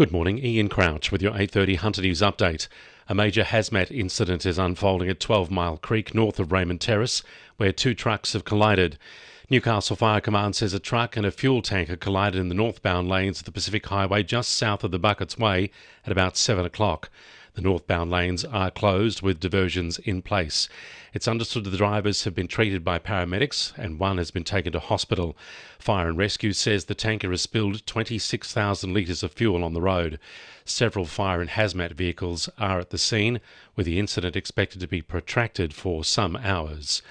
Good morning, Ian Crouch with your 8:30 Hunter News update. A major hazmat incident is unfolding at 12 Mile Creek north of Raymond Terrace, where two trucks have collided. Newcastle Fire Command says a truck and a fuel tanker collided in the northbound lanes of the Pacific Highway just south of the Buckets Way at about 7 o'clock. The northbound lanes are closed with diversions in place. It's understood that the drivers have been treated by paramedics and one has been taken to hospital. Fire and Rescue says the tanker has spilled 26,000 litres of fuel on the road. Several fire and hazmat vehicles are at the scene, with the incident expected to be protracted for some hours.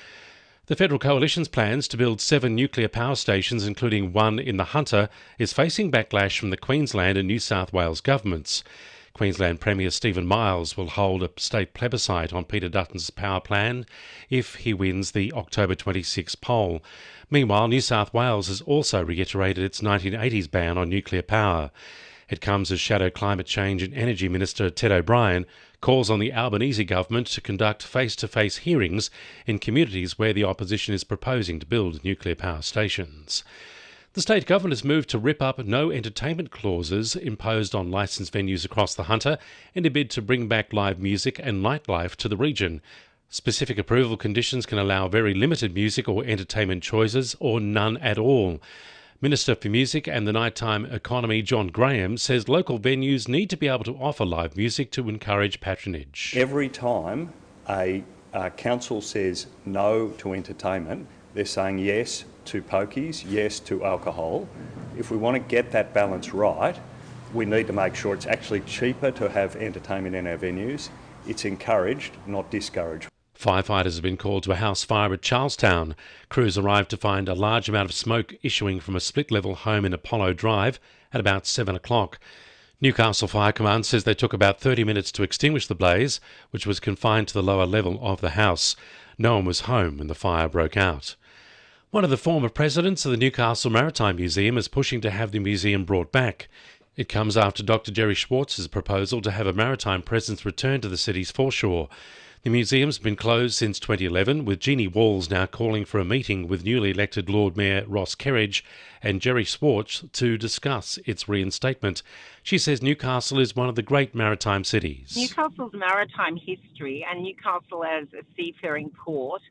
The Federal Coalition's plans to build 7 nuclear power stations, including one in the Hunter, is facing backlash from the Queensland and New South Wales governments. Queensland Premier Stephen Miles will hold a state plebiscite on Peter Dutton's power plan if he wins the October 26 poll. Meanwhile, New South Wales has also reiterated its 1980s ban on nuclear power. It comes as Shadow Climate Change and Energy Minister Ted O'Brien calls on the Albanese government to conduct face-to-face hearings in communities where the opposition is proposing to build nuclear power stations. The state government has moved to rip up no entertainment clauses imposed on licensed venues across the Hunter in a bid to bring back live music and nightlife to the region. Specific approval conditions can allow very limited music or entertainment choices or none at all. Minister for Music and the Nighttime Economy John Graham says local venues need to be able to offer live music to encourage patronage. Every time a council says no to entertainment, they're saying yes to pokies, yes to alcohol. If we want to get that balance right, we need to make sure it's actually cheaper to have entertainment in our venues. It's encouraged, not discouraged. Firefighters have been called to a house fire at Charlestown. Crews arrived to find a large amount of smoke issuing from a split-level home in Apollo Drive at about 7 o'clock. Newcastle Fire Command says they took about 30 minutes to extinguish the blaze, which was confined to the lower level of the house. No one was home when the fire broke out. One of the former presidents of the Newcastle Maritime Museum is pushing to have the museum brought back. It comes after Dr. Jerry Schwartz's proposal to have a maritime presence return to the city's foreshore. The museum's been closed since 2011, with Jeannie Walls now calling for a meeting with newly elected Lord Mayor Ross Kerridge and Jerry Schwartz to discuss its reinstatement. She says Newcastle is one of the great maritime cities. Newcastle's maritime history and Newcastle as a seafaring port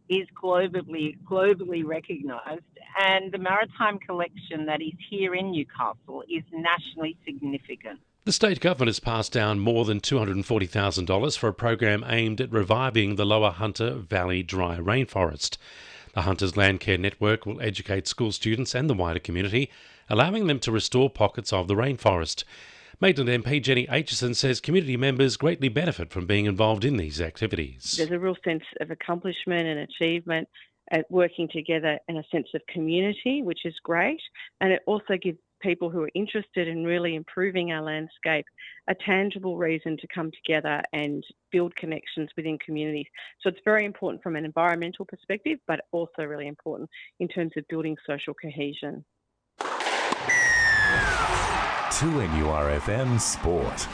is globally recognised, and the maritime collection that is here in Newcastle is nationally significant. The state government has passed down more than $240,000 for a program aimed at reviving the Lower Hunter Valley dry rainforest. The Hunters Landcare Network will educate school students and the wider community, allowing them to restore pockets of the rainforest. Maitland MP Jenny Aitchison says community members greatly benefit from being involved in these activities. There's a real sense of accomplishment and achievement at working together and a sense of community, which is great. And it also gives people who are interested in really improving our landscape a tangible reason to come together and build connections within communities. So it's very important from an environmental perspective, but also really important in terms of building social cohesion. 2NURFM Sport.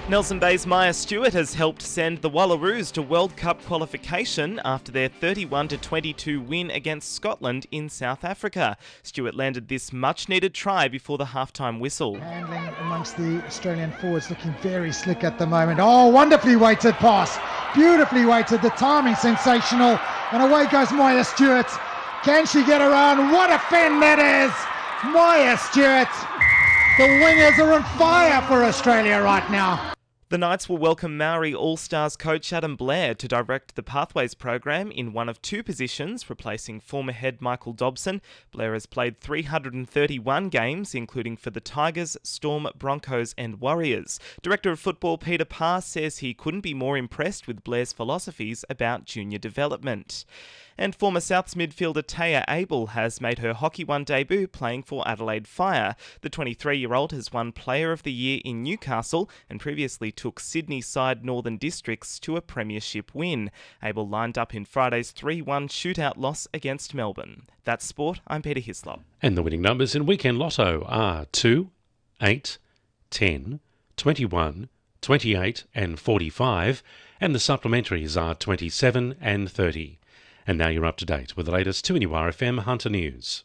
Nelson Bay's Maya Stewart has helped send the Wallaroos to World Cup qualification after their 31-22 win against Scotland in South Africa. Stewart landed this much-needed try before the halftime whistle. Handling amongst the Australian forwards, looking very slick at the moment. Oh, wonderfully weighted pass. Beautifully weighted. The timing sensational. And away goes Maya Stewart. Can she get around? What a fend that is! Maya Stewart. The wingers are on fire for Australia right now. The Knights will welcome Maori All-Stars coach Adam Blair to direct the Pathways program in one of two positions, replacing former head Michael Dobson. Blair has played 331 games, including for the Tigers, Storm, Broncos and Warriors. Director of Football Peter Parr says he couldn't be more impressed with Blair's philosophies about junior development. And former Souths midfielder Taya Abel has made her Hockey One debut playing for Adelaide Fire. The 23-year-old has won Player of the Year in Newcastle and previously took Sydney side Northern Districts to a premiership win. Abel lined up in Friday's 3-1 shootout loss against Melbourne. That's sport. I'm Peter Hyslop. And the winning numbers in Weekend Lotto are 2, 8, 10, 21, 28 and 45, and the supplementaries are 27 and 30. And now you're up to date with the latest 2NURFM Hunter News.